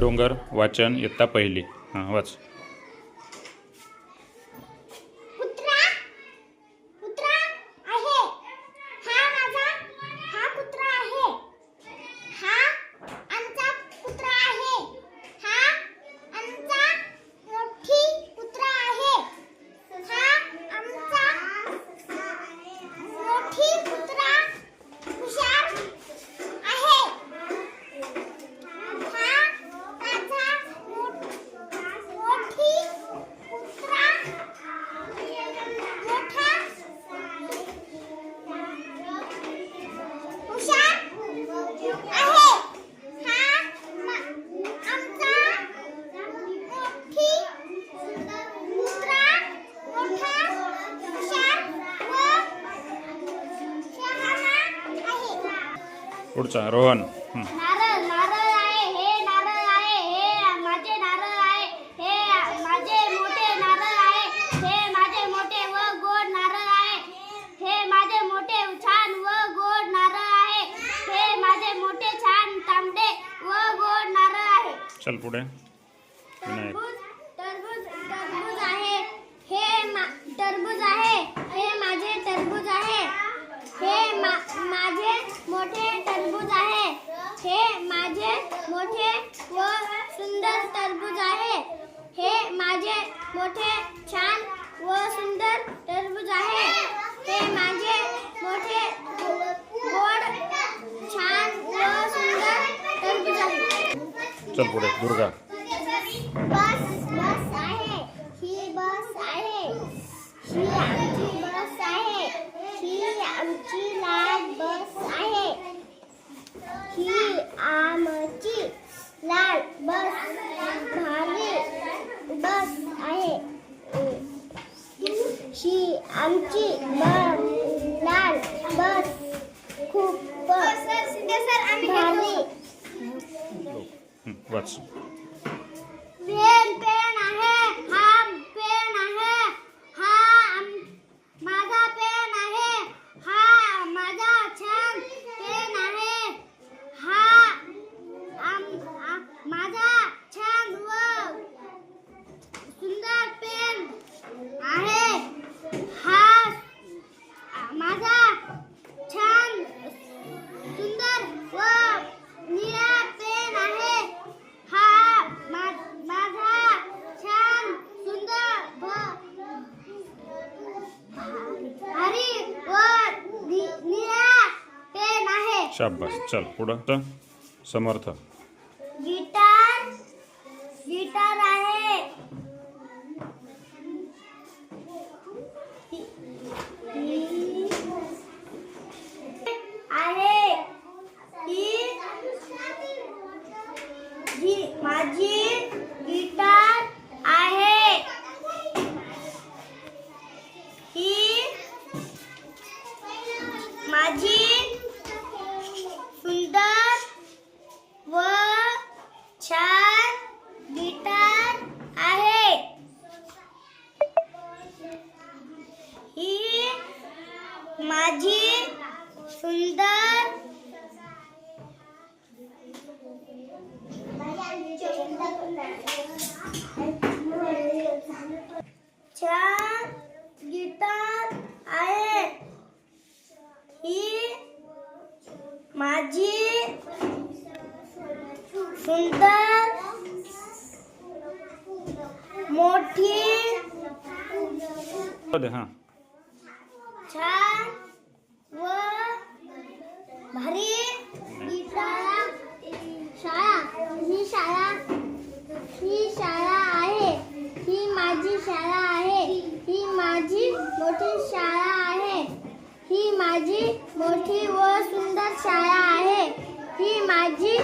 डोंगर वाचन इयत्ता पहिली. हां वाच. पुढचा रोहन. नारळ नारळ आहे, हे नारळ आहे, हे माझे नारळ आहे, हे माझे मोठे नारळ आहे, हे माझे मोठे व गोड नारळ आहे, हे माझे मोठे छान व गोड नारळ आहे, हे माझे मोठे छान तांबडे व गोड नारळ आहे. चल पुढे. टरबूज टरबूज टरबूज आहे, हे टरबूज आहे, हे माझे टरबूज आहे, हे माझे मोठे टरबूज आहे, हे माझे मोठे व सुंदर टरबूज आहे, हे माझे मोठे छान व सुंदर टरबूज आहे, हे माझे मोठे गोड छान व सुंदर टरबूज आहे. चल पुढे. दुर्गा. बस बस आहे, ही बस आहे, ही आमची बस आहे, ही आमची लाल बस आहे, ही आमची लाल बस भारी बस आहे, ही आमची लाल बस खूप भारी. वाच. पेन पेन आहे, हा पेन आहे, हा माझा पेन आहे, हा माझा छान पेन आहे, हा माझा छान व सुंदर पेन आहे, हा माझा छान सुंदर व निळा पेन आहे, हा माझा छान सुंदर भारी व निळा पेन आहे. शाबास. चल पुढं. समर्थ. गिटार गिटार आहे, ही माझी गिटार आहे, ही माझी सुंदर व छान गिटार आहे, ही माझी सुंदर छान गिटार आहे, ही माझी सुंदर मोठी हां छान व भारी शाळा ही शाळा आहे, ही माझी शाळा आहे, ही माझी मोठी शाळा आहे, ही माझी मोठी व सुंदर शाळा आहे, ही माझी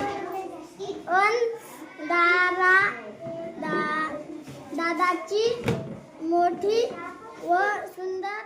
दादाची मोठी व सुंदर